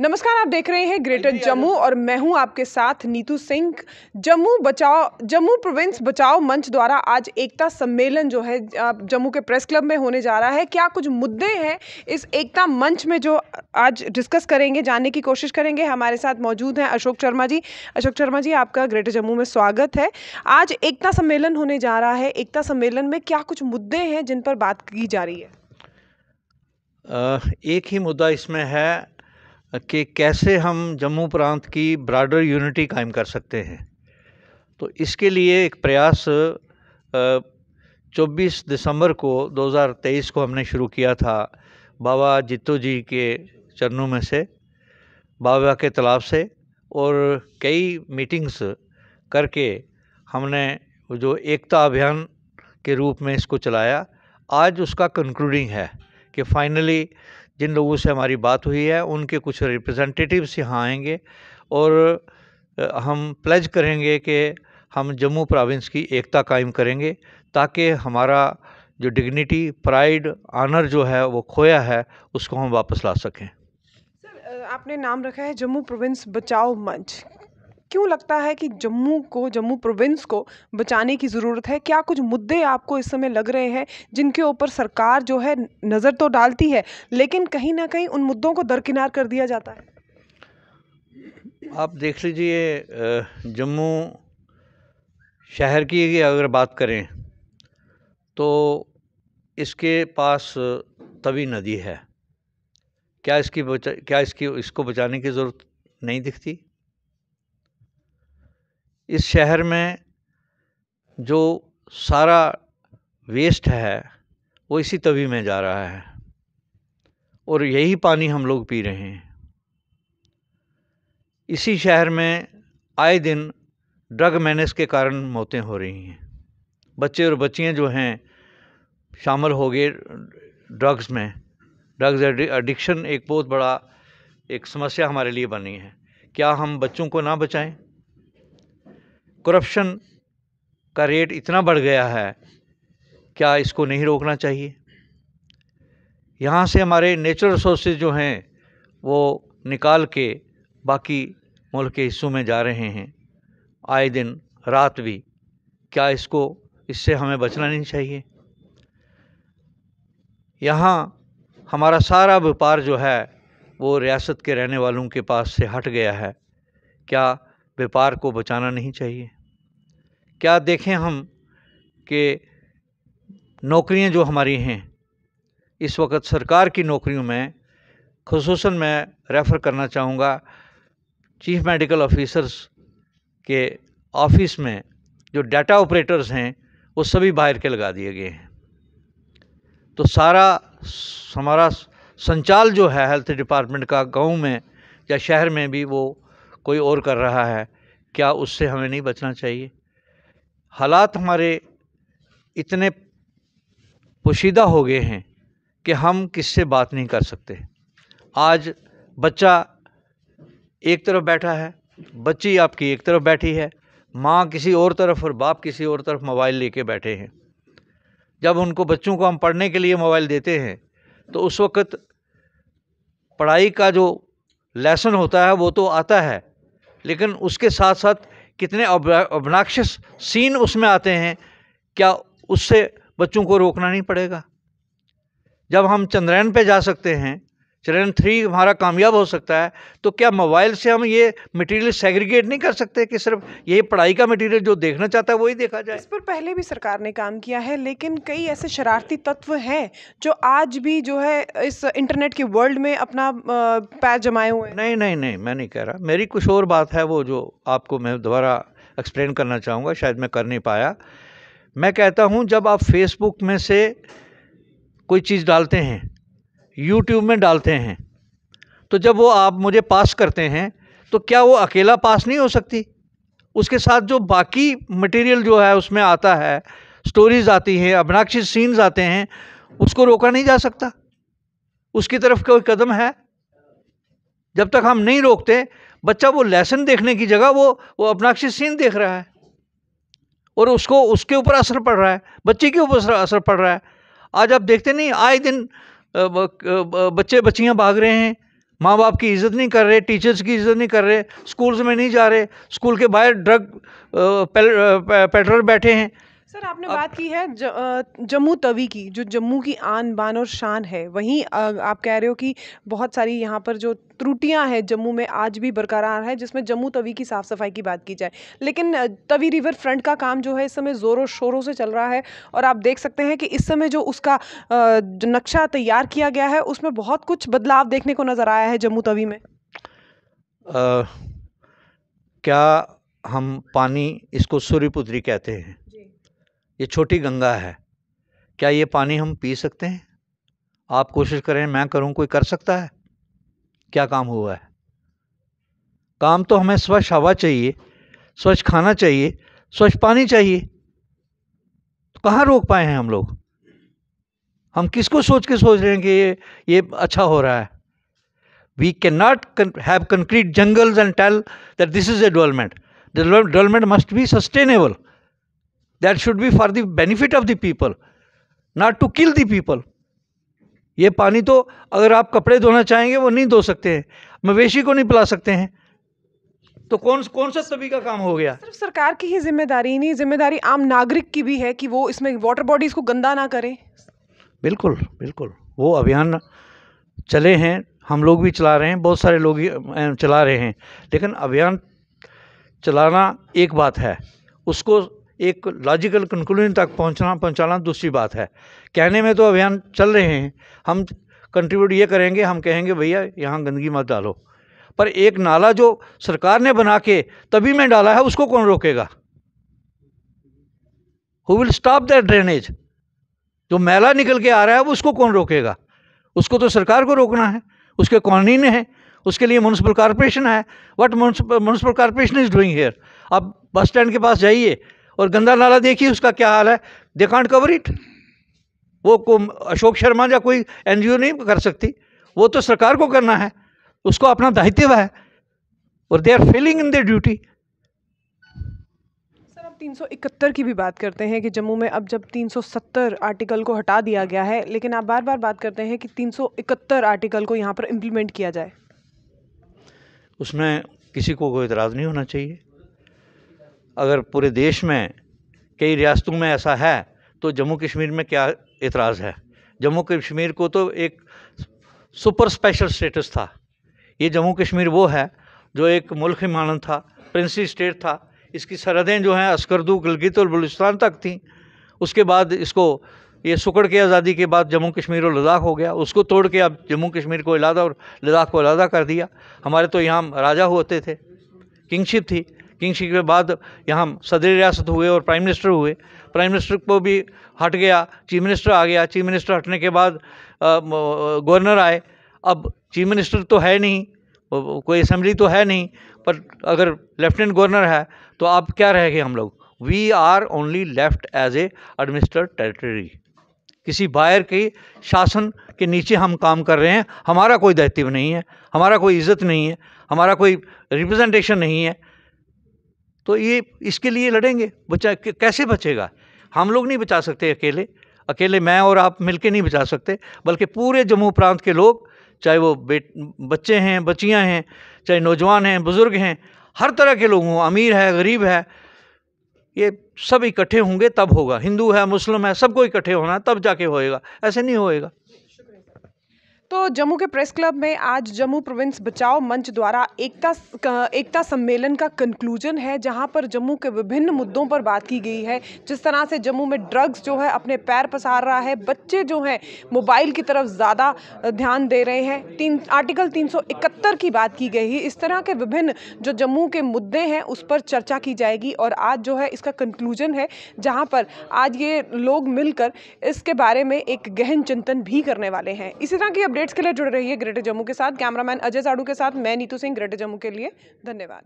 नमस्कार, आप देख रहे हैं ग्रेटर जम्मू और मैं हूं आपके साथ नीतू सिंह। जम्मू प्रोविंस बचाओ मंच द्वारा आज एकता सम्मेलन जो है जम्मू के प्रेस क्लब में होने जा रहा है। क्या कुछ मुद्दे हैं इस एकता मंच में जो आज डिस्कस करेंगे, जानने की कोशिश करेंगे। हमारे साथ मौजूद हैं अशोक शर्मा जी। अशोक शर्मा जी, आपका ग्रेटर जम्मू में स्वागत है। आज एकता सम्मेलन होने जा रहा है, एकता सम्मेलन में क्या कुछ मुद्दे हैं जिन पर बात की जा रही है? एक ही मुद्दा इसमें है कि कैसे हम जम्मू प्रांत की ब्रॉडर यूनिटी कायम कर सकते हैं। तो इसके लिए एक प्रयास 24 दिसंबर को 2023 को हमने शुरू किया था। बाबा जित्तो जी के चरणों में से, बाबा के तालाब से, और कई मीटिंग्स करके हमने जो एकता अभियान के रूप में इसको चलाया। आज उसका कंक्लूडिंग है कि फाइनली जिन लोगों से हमारी बात हुई है उनके कुछ रिप्रेजेंटेटिव्स यहाँ आएंगे और हम प्लेज करेंगे कि हम जम्मू प्रोविंस की एकता कायम करेंगे, ताकि हमारा जो डिग्निटी, प्राइड, ऑनर जो है वो खोया है उसको हम वापस ला सकें। सर, आपने नाम रखा है जम्मू प्रोविंस बचाओ मंच। क्यों लगता है कि जम्मू प्रोविंस को बचाने की ज़रूरत है? क्या कुछ मुद्दे आपको इस समय लग रहे हैं जिनके ऊपर सरकार जो है नज़र तो डालती है, लेकिन कहीं ना कहीं उन मुद्दों को दरकिनार कर दिया जाता है? आप देख लीजिए, जम्मू शहर की अगर बात करें तो इसके पास तवी नदी है। क्या इसको बचाने की ज़रूरत नहीं दिखती? इस शहर में जो सारा वेस्ट है वो इसी तवी में जा रहा है और यही पानी हम लोग पी रहे हैं। इसी शहर में आए दिन ड्रग मेनेस के कारण मौतें हो रही हैं। बच्चे और बच्चियां जो हैं शामिल हो गए ड्रग्स में। ड्रग्स एडिक्शन एक बहुत बड़ा एक समस्या हमारे लिए बनी है। क्या हम बच्चों को ना बचाएं? करप्शन का रेट इतना बढ़ गया है, क्या इसको नहीं रोकना चाहिए? यहाँ से हमारे नेचुरल रिसोर्सेज जो हैं वो निकाल के बाकी मुल्क के हिस्सों में जा रहे हैं आए दिन रात भी। क्या इससे हमें बचना नहीं चाहिए? यहाँ हमारा सारा व्यापार जो है वो रियासत के रहने वालों के पास से हट गया है। क्या व्यापार को बचाना नहीं चाहिए? क्या देखें हम कि नौकरियां जो हमारी हैं इस वक्त सरकार की नौकरियों में, खुसूसन मैं रेफ़र करना चाहूँगा चीफ मेडिकल ऑफिसर्स के ऑफिस में जो डाटा ऑपरेटर्स हैं वो सभी बाहर के लगा दिए गए हैं। तो सारा हमारा संचाल जो है हेल्थ डिपार्टमेंट का गांव में या शहर में भी वो कोई और कर रहा है। क्या उससे हमें नहीं बचना चाहिए? हालात हमारे इतने पोशीदा हो गए हैं कि हम किससे बात नहीं कर सकते। आज बच्चा एक तरफ बैठा है, बच्ची आपकी एक तरफ बैठी है, माँ किसी और तरफ और बाप किसी और तरफ मोबाइल लेके बैठे हैं। जब उनको बच्चों को हम पढ़ने के लिए मोबाइल देते हैं तो उस वक्त पढ़ाई का जो लेसन होता है वो तो आता है, लेकिन उसके साथ साथ कितने ऑब्नॉक्शियस सीन उसमें आते हैं। क्या उससे बच्चों को रोकना नहीं पड़ेगा? जब हम चंद्रयान पे जा सकते हैं, चंद्रयान 3 हमारा कामयाब हो सकता है, तो क्या मोबाइल से हम ये मटेरियल सेग्रीगेट नहीं कर सकते कि सिर्फ यही पढ़ाई का मटेरियल जो देखना चाहता है वही देखा जाए? इस पर पहले भी सरकार ने काम किया है, लेकिन कई ऐसे शरारती तत्व हैं जो आज भी जो है इस इंटरनेट के वर्ल्ड में अपना पैर जमाए हुए हैं। नहीं, मैं नहीं कह रहा। मेरी कुछ और बात है, वो जो आपको मैं दोबारा एक्सप्लेन करना चाहूँगा, शायद मैं कर नहीं पाया। मैं कहता हूँ जब आप फेसबुक में से कोई चीज़ डालते हैं, यूट्यूब में डालते हैं, तो जब वो आप मुझे पास करते हैं तो क्या वो अकेला पास नहीं हो सकती? उसके साथ जो बाकी मटेरियल जो है उसमें आता है, स्टोरीज आती हैं, ऑब्नॉक्शियस सीन्स आते हैं, उसको रोका नहीं जा सकता? उसकी तरफ कोई कदम है? जब तक हम नहीं रोकते, बच्चा वो लेसन देखने की जगह वो ऑब्नॉक्शियस सीन देख रहा है और उसके ऊपर असर पड़ रहा है, बच्चे के ऊपर असर पड़ रहा है। आज आप देखते नहीं, आए दिन बच्चे बच्चियां भाग रहे हैं माँ बाप की इज़्ज़त नहीं कर रहे, टीचर्स की इज़्ज़त नहीं कर रहे, स्कूल्स में नहीं जा रहे, स्कूल के बाहर ड्रग पेडलर बैठे हैं। सर आपने बात की है जम्मू तवी की, जो जम्मू की आन बान और शान है, वहीं आप कह रहे हो कि बहुत सारी यहाँ पर जो त्रुटियां हैं जम्मू में आज भी बरकरार है, जिसमें जम्मू तवी की साफ़ सफाई की बात की जाए। लेकिन तवी रिवर फ्रंट का काम जो है इस समय ज़ोरों शोरों से चल रहा है और आप देख सकते हैं कि इस समय जो उसका जो नक्शा तैयार किया गया है उसमें बहुत कुछ बदलाव देखने को नज़र आया है जम्मू तवी में। क्या हम पानी, इसको सूर्यपुत्री कहते हैं, ये छोटी गंगा है, क्या ये पानी हम पी सकते हैं? आप कोशिश करें, मैं करूं, कोई कर सकता है? क्या काम हुआ है? काम तो हमें स्वच्छ हवा चाहिए, स्वच्छ खाना चाहिए, स्वच्छ पानी चाहिए। तो कहाँ रोक पाए हैं हम लोग? हम किसको सोच रहे हैं कि ये अच्छा हो रहा है? We cannot have concrete jungles and tell that this is a development. The development must be sustainable. That should be for the benefit of the people, not to kill the people. ये पानी तो अगर आप कपड़े धोना चाहेंगे वो नहीं धो सकते हैं, मवेशी को नहीं पिला सकते हैं, तो कौन सा सभी का काम हो गया? सिर्फ सरकार की ही जिम्मेदारी नहीं, जिम्मेदारी आम नागरिक की भी है कि वो इसमें वाटर बॉडीज को गंदा ना करें। बिल्कुल बिल्कुल, वो अभियान चले हैं, हम लोग भी चला रहे हैं, बहुत सारे लोग चला रहे हैं, लेकिन अभियान चलाना एक बात है, उसको एक लॉजिकल कंक्लूजन तक पहुंचाना दूसरी बात है। कहने में तो अभियान चल रहे हैं, हम कंट्रीब्यूट ये करेंगे, हम कहेंगे भैया यहाँ गंदगी मत डालो, पर एक नाला जो सरकार ने बना के तभी में डाला है उसको कौन रोकेगा? Who will stop that drainage? जो मैला निकल के आ रहा है वो उसको कौन रोकेगा? उसको तो सरकार को रोकना है, उसके कानून है, उसके लिए म्युनिसिपल कॉर्पोरेशन है। What municipal corporation is doing here? आप बस स्टैंड के पास जाइए और गंदा नाला देखिए उसका क्या हाल है। They can't cover it. वो अशोक शर्मा या कोई एनजीओ नहीं कर सकती, वो तो सरकार को करना है, उसको अपना दायित्व है, और they are failing in their duty. 371 की भी बात करते हैं कि जम्मू में अब जब 370 आर्टिकल को हटा दिया गया है, लेकिन आप बार बार बात करते हैं कि 371 आर्टिकल को यहाँ पर इम्प्लीमेंट किया जाए। उसमें किसी को कोई इतराज़ नहीं होना चाहिए। अगर पूरे देश में कई रियासतों में ऐसा है तो जम्मू कश्मीर में क्या इतराज़ है? जम्मू कश्मीर को तो एक सुपर स्पेशल स्टेटस था। ये जम्मू कश्मीर वो है जो एक मुल्क मानन था, प्रिंसी स्टेट था। इसकी सरहदें जो हैं अस्करदू, गिलगित और बलूचिस्तान तक थीं। उसके बाद इसको ये सुकड़ के आज़ादी के बाद जम्मू कश्मीर और लद्दाख हो गया, उसको तोड़ के अब जम्मू कश्मीर को अलग और लद्दाख को अलग कर दिया। हमारे तो यहाँ राजा होते थे, किंगशिप थी, किंगशिप के बाद यहाँ सदर रियासत हुए और प्राइम मिनिस्टर हुए। प्राइम मिनिस्टर को भी हट गया, चीफ मिनिस्टर आ गया। चीफ मिनिस्टर हटने के बाद गवर्नर आए। अब चीफ मिनिस्टर तो है नहीं, कोई असेंबली तो है नहीं, पर अगर लेफ्टिनेंट गवर्नर है तो अब क्या रह गए हम लोग? We are only left as a administrated territory. किसी बाहर के शासन के नीचे हम काम कर रहे हैं। हमारा कोई दायित्व नहीं है, हमारा कोई इज़्ज़त नहीं है, हमारा कोई रिप्रेजेंटेशन नहीं है। तो ये इसके लिए लड़ेंगे। कैसे बचेगा? हम लोग नहीं बचा सकते अकेले मैं और आप मिलके नहीं बचा सकते, बल्कि पूरे जम्मू प्रांत के लोग, चाहे वो बच्चे हैं, बच्चियां हैं, चाहे नौजवान हैं, बुज़ुर्ग हैं, हर तरह के लोग हों, अमीर है, गरीब है, ये सब इकट्ठे होंगे तब होगा। हिंदू है, मुस्लिम है, सबको इकट्ठे होना है तब जाके होएगा, ऐसे नहीं होएगा। तो जम्मू के प्रेस क्लब में आज जम्मू प्रोविंस बचाओ मंच द्वारा एकता सम्मेलन का कंक्लूजन है, जहां पर जम्मू के विभिन्न मुद्दों पर बात की गई है। जिस तरह से जम्मू में ड्रग्स जो है अपने पैर पसार रहा है, बच्चे जो हैं मोबाइल की तरफ ज़्यादा ध्यान दे रहे हैं, आर्टिकल 371 की बात की गई है। इस तरह के विभिन्न जो जम्मू के मुद्दे हैं उस पर चर्चा की जाएगी और आज जो है इसका कंक्लूजन है, जहाँ पर आज ये लोग मिलकर इसके बारे में एक गहन चिंतन भी करने वाले हैं। इसी तरह की अपडेट्स के लिए जुड़े रहिए ग्रेटर जम्मू के साथ। कैमरामैन अजय साड़ू के साथ मैं नीतू सिंह, ग्रेटर जम्मू के लिए। धन्यवाद।